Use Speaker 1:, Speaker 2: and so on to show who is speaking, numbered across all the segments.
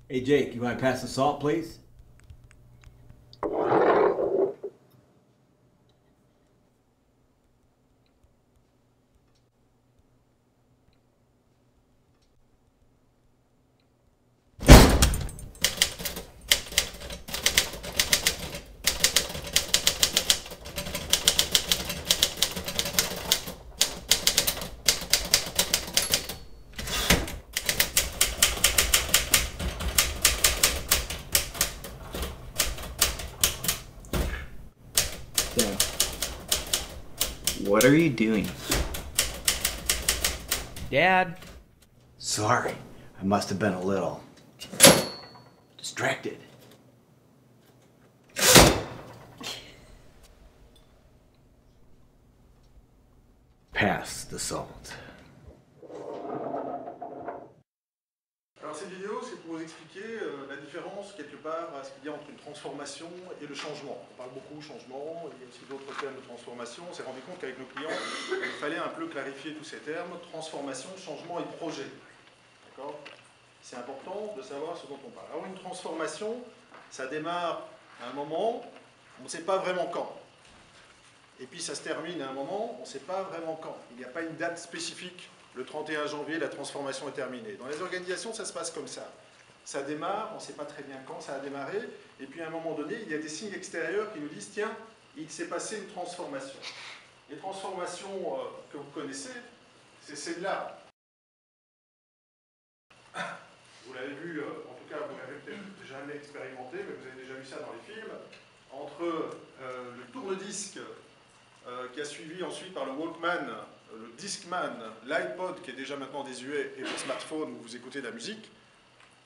Speaker 1: Hey Jake, you want to pass the salt, please?
Speaker 2: So, what are you doing?
Speaker 3: Dad?
Speaker 1: Sorry, I must have been a little distracted. Pass the salt.
Speaker 4: Alors cette vidéo, c'est pour vous expliquer la différence quelque part à ce qu'il y a entre une transformation et le changement. On parle beaucoup de changement, il y a aussi d'autres termes de transformation. On s'est rendu compte qu'avec nos clients, il fallait un peu clarifier tous ces termes, transformation, changement et projet. D'accord ? C'est important de savoir ce dont on parle. Alors une transformation, ça démarre à un moment, on ne sait pas vraiment quand. Et puis ça se termine à un moment, on ne sait pas vraiment quand. Il n'y a pas une date spécifique. Le 31 janvier, la transformation est terminée. Dans les organisations, ça se passe comme ça. Ça démarre, on ne sait pas très bien quand ça a démarré, et puis à un moment donné, il y a des signes extérieurs qui nous disent « Tiens, il s'est passé une transformation ». Les transformations que vous connaissez, c'est celle-là. Vous l'avez vu, en tout cas, vous l'avez peut-être jamais expérimenté, mais vous avez déjà vu ça dans les films, entre le tourne-disque qui a suivi ensuite par le Walkman, le Discman, l'iPod qui est déjà maintenant désuet et le smartphone où vous écoutez de la musique,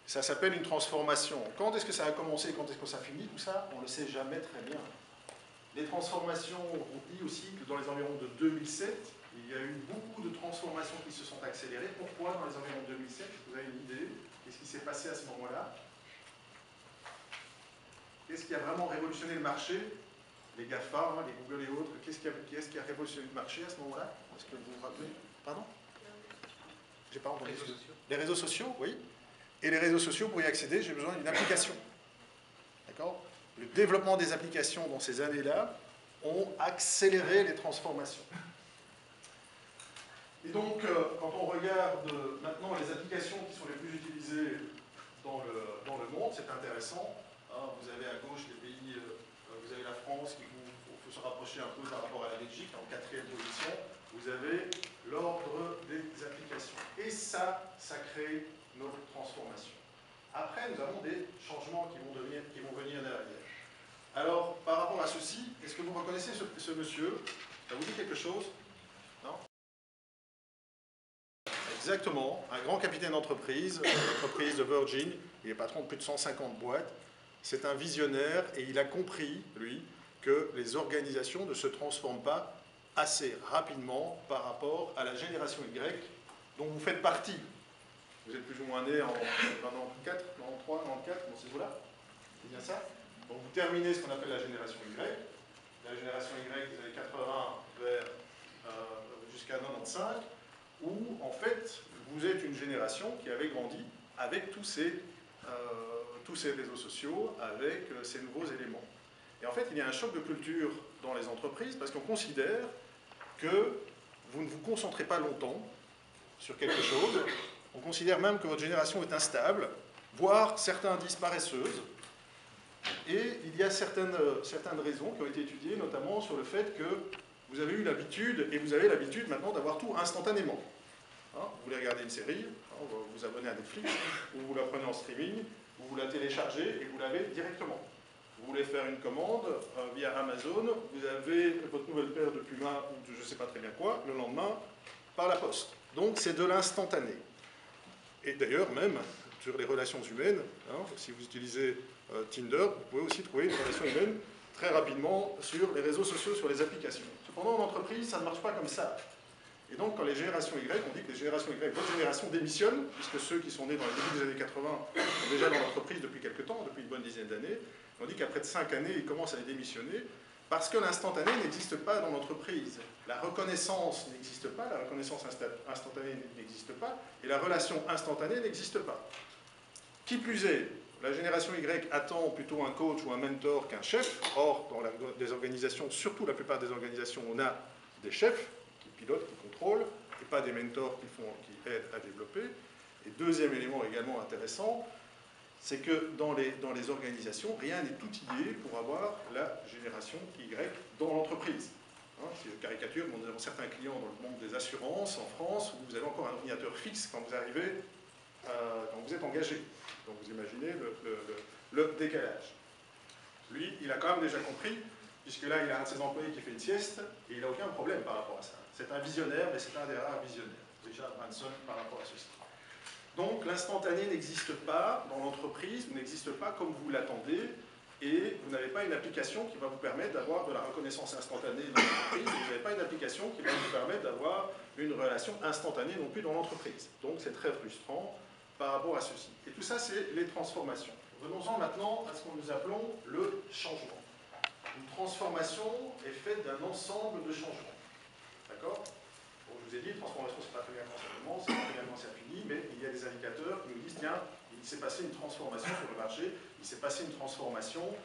Speaker 4: ça s'appelle une transformation. Quand est-ce que ça a commencé, quand est-ce que ça finit, tout ça, on ne le sait jamais très bien. Les transformations, on dit aussi que dans les environs de 2007, il y a eu beaucoup de transformations qui se sont accélérées. Pourquoi dans les environs de 2007? Vous avez une idée? Qu'est-ce qui s'est passé à ce moment-là? Qu'est-ce qui a vraiment révolutionné le marché? Les GAFA, hein, les Google et autres, qu'est-ce qui a révolutionné le marché à ce moment-là? Est-ce que vous vous rappelez? Pardon? J'ai pas entendu. Les réseaux sociaux, oui. Et les réseaux sociaux, pour y accéder, j'ai besoin d'une application. D'accord? Le développement des applications dans ces années-là ont accéléré les transformations. Et donc, quand on regarde maintenant les applications qui sont les plus utilisées dans le monde, c'est intéressant. Hein, vous avez à gauche les pays, vous avez la France qui faut se rapprocher un peu par rapport à la Belgique, en 4e position. Vous avez l'ordre des applications. Et ça crée notre transformation. Après, nous avons des changements qui vont venir derrière. Alors, par rapport à ceci, est-ce que vous reconnaissez ce monsieur? Ça vous dit quelque chose? Non? Exactement, un grand capitaine d'entreprise, l'entreprise de Virgin, il est patron de plus de 150 boîtes. C'est un visionnaire et il a compris, lui, que les organisations ne se transforment pas assez rapidement par rapport à la génération Y dont vous faites partie. Vous êtes plus ou moins né en 94, 93, 94, dans ces eaux-là. C'est bien ça? Donc vous terminez ce qu'on appelle la génération Y. La génération Y des années 80 jusqu'à 95, où en fait vous êtes une génération qui avait grandi avec tous ces réseaux sociaux, avec ces nouveaux éléments. Et en fait, il y a un choc de culture dans les entreprises parce qu'on considère que vous ne vous concentrez pas longtemps sur quelque chose. On considère même que votre génération est instable, voire certains disent paresseuse. Et il y a certaines raisons qui ont été étudiées, notamment sur le fait que vous avez eu l'habitude, et vous avez l'habitude maintenant d'avoir tout instantanément. Hein, vous voulez regarder une série, hein, vous vous abonnez à Netflix, ou vous la prenez en streaming, vous la téléchargez et vous l'avez directement. Vous voulez faire une commande via Amazon, vous avez votre nouvelle paire de Puma, ou de je ne sais pas très bien quoi, le lendemain, par la poste. Donc c'est de l'instantané. Et d'ailleurs, même sur les relations humaines, hein, si vous utilisez Tinder, vous pouvez aussi trouver une relation humaine très rapidement sur les réseaux sociaux, sur les applications. Cependant, en entreprise, ça ne marche pas comme ça. Et donc, quand les générations Y, on dit que les générations Y, votre génération démissionne, puisque ceux qui sont nés dans les débuts des années 80 sont déjà dans l'entreprise depuis quelques temps, depuis une bonne dizaine d'années, on dit qu'après de 5 années, ils commencent à les démissionner, parce que l'instantané n'existe pas dans l'entreprise. La reconnaissance n'existe pas, la reconnaissance instantanée n'existe pas, et la relation instantanée n'existe pas. Qui plus est, la génération Y attend plutôt un coach ou un mentor qu'un chef. Or, dans des organisations, surtout la plupart des organisations, on a des chefs qui pilotent, qui contrôlent, et pas des mentors qui aident à développer. Et deuxième élément également intéressant, c'est que dans les organisations, rien n'est outillé pour avoir la génération Y dans l'entreprise. Hein, si je caricature, nous avons certains clients dans le monde des assurances en France où vous avez encore un ordinateur fixe quand vous arrivez, quand vous êtes engagé. Donc vous imaginez le décalage. Lui, il a quand même déjà compris, puisque là, il a un de ses employés qui fait une sieste, et il n'a aucun problème par rapport à ça. C'est un visionnaire, mais c'est un des rares visionnaires. Richard Branson par rapport à ceci. Donc l'instantané n'existe pas dans l'entreprise, n'existe pas comme vous l'attendez, et vous n'avez pas une application qui va vous permettre d'avoir de la reconnaissance instantanée dans l'entreprise, et vous n'avez pas une application qui va vous permettre d'avoir une relation instantanée non plus dans l'entreprise. Donc c'est très frustrant par rapport à ceci. Et tout ça, c'est les transformations. Venons-en maintenant à ce que nous appelons le changement. Une transformation est faite d'un ensemble de changements. D'accord ? Bon, je vous ai dit, transformation, c'est pas très bien quand ça commence, c'est pas très bien quand ça finit, mais il y a des indicateurs qui nous disent, tiens, il s'est passé une transformation sur le marché, il s'est passé une transformation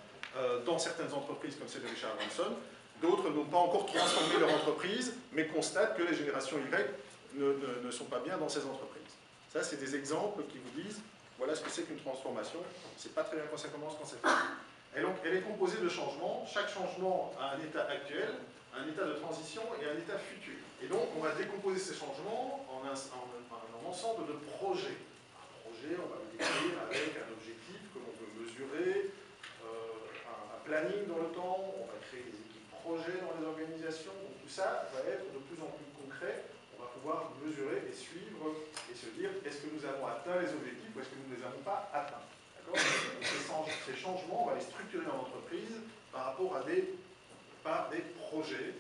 Speaker 4: dans certaines entreprises comme celle de Richard Branson. D'autres n'ont pas encore transformé leur entreprise, mais constatent que les générations Y ne sont pas bien dans ces entreprises. Ça, c'est des exemples qui vous disent, voilà ce que c'est qu'une transformation. C'est pas très bien quand ça commence, quand ça finit. Et donc, elle est composée de changements. Chaque changement a un état actuel, un état de transition et un état futur. Et donc, on va décomposer ces changements en un ensemble de projets. Un projet, on va le décrire avec un objectif que l'on veut mesurer, un planning dans le temps, on va créer des équipes projets dans les organisations. Donc, tout ça va être de plus en plus concret. On va pouvoir mesurer et suivre et se dire est-ce que nous avons atteint les objectifs ou est-ce que nous ne les avons pas atteints. Ces changements, on va les structurer dans l'entreprise par rapport à des projets